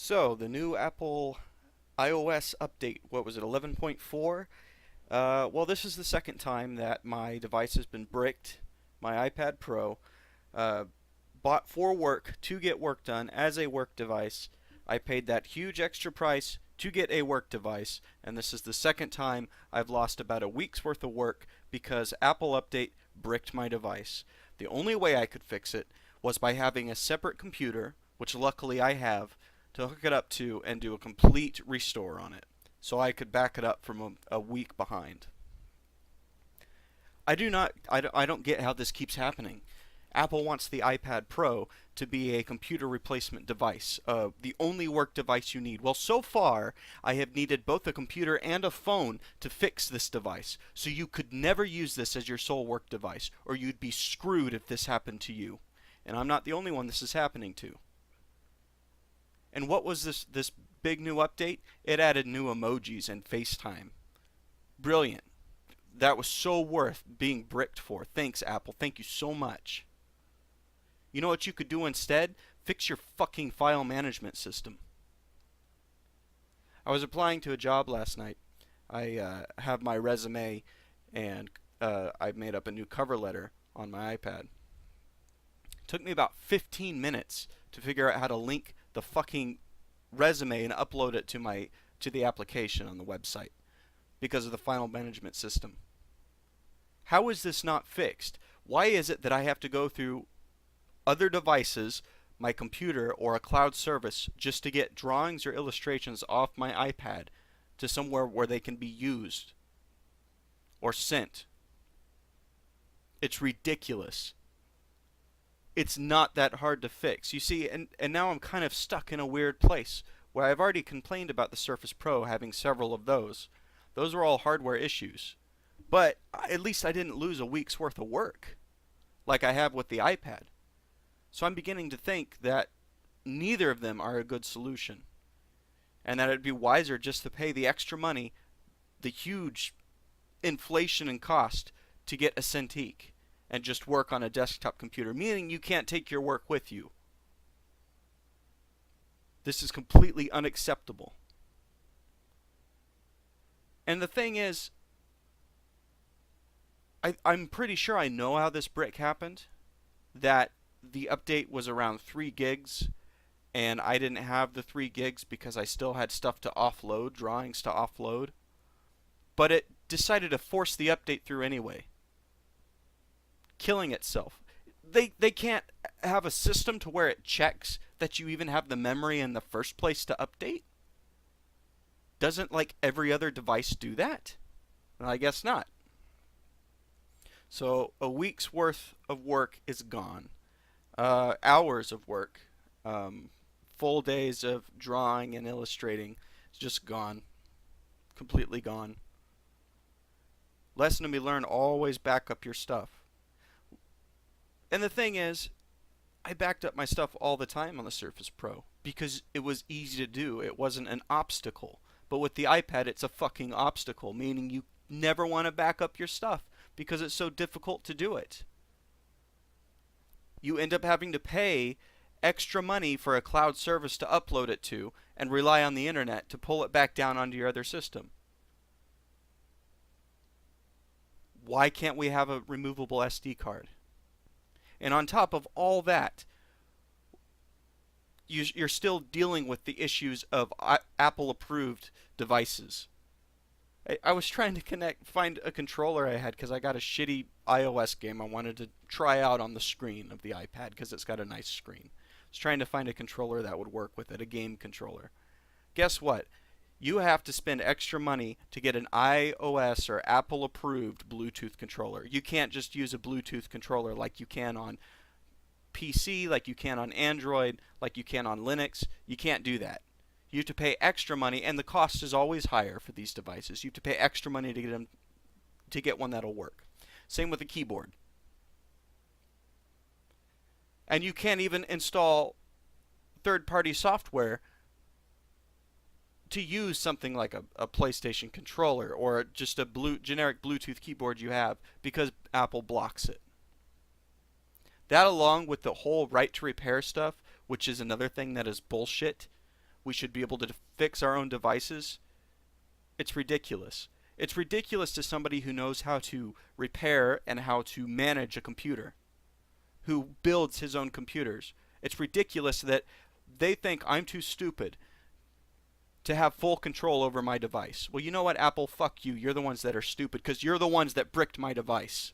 So, the new Apple iOS update, what was it, 11.4? Well, this is the second time that my device has been bricked. My iPad Pro, uh, bought for work to get work done as a work device. I paid that huge extra price to get a work device, and this is the second time I've lost about a week's worth of work because Apple Update bricked my device. The only way I could fix it was by having a separate computer, which luckily I have, to hook it up to and do a complete restore on it so I could back it up from a week behind. I don't get how this keeps happening. Apple wants the iPad Pro to be a computer replacement device, the only work device you need. Well, so far, I have needed both a computer and a phone to fix this device, so you could never use this as your sole work device, or you'd be screwed if this happened to you. And I'm not the only one this is happening to. And what was this big new update? It added new emojis and FaceTime. Brilliant. That was so worth being bricked for. Thanks, Apple. Thank you so much. You know what you could do instead? Fix your fucking file management system. I was applying to a job last night. I have my resume and I made up a new cover letter on my iPad. It took me about 15 minutes to figure out how to link the fucking resume and upload it to the application on the website because of the file management system. How is this not fixed? Why is it that I have to go through other devices, my computer, or a cloud service just to get drawings or illustrations off my iPad to somewhere where they can be used or sent? It's ridiculous. It's not that hard to fix. You see, and now I'm kind of stuck in a weird place where I've already complained about the Surface Pro having several of those. Those were all hardware issues. But at least I didn't lose a week's worth of work like I have with the iPad. So I'm beginning to think that neither of them are a good solution, and that it'd be wiser just to pay the extra money, the huge inflation and cost, to get a Cintiq and just work on a desktop computer, meaning you can't take your work with you. This is completely unacceptable. And the thing is, I'm pretty sure I know how this brick happened. That the update was around 3 gigs, and I didn't have the 3 gigs because I still had stuff to offload, drawings to offload. But it decided to force the update through anyway, killing itself. They can't have a system to where it checks that you even have the memory in the first place to update? Doesn't like every other device do that? Well, I guess not. So a week's worth of work is gone. Hours of work, full days of drawing and illustrating is just gone. Completely gone. Lesson to be learned, always back up your stuff. And the thing is, I backed up my stuff all the time on the Surface Pro because it was easy to do. It wasn't an obstacle. But with the iPad, it's a fucking obstacle, meaning you never want to back up your stuff because it's so difficult to do it. You end up having to pay extra money for a cloud service to upload it to and rely on the internet to pull it back down onto your other system. Why can't we have a removable SD card? And on top of all that, you're still dealing with the issues of Apple approved devices. I was trying to find a controller I had because I got a shitty iOS game I wanted to try out on the screen of the iPad because it's got a nice screen. I was trying to find a controller that would work with it, a game controller. Guess what? You have to spend extra money to get an iOS or Apple approved Bluetooth controller. You can't just use a Bluetooth controller like you can on PC, like you can on Android, like you can on Linux. You can't do that. You have to pay extra money, and the cost is always higher for these devices. You have to pay extra money to get one that'll work. Same with the keyboard. And you can't even install third-party software to use something like a PlayStation controller or just a generic Bluetooth keyboard you have because Apple blocks it. That along with the whole right to repair stuff, which is another thing that is bullshit, we should be able to fix our own devices, it's ridiculous. It's ridiculous to somebody who knows how to repair and how to manage a computer, who builds his own computers. It's ridiculous that they think I'm too stupid to have full control over my device. Well, you know what, Apple? Fuck you. You're the ones that are stupid because you're the ones that bricked my device.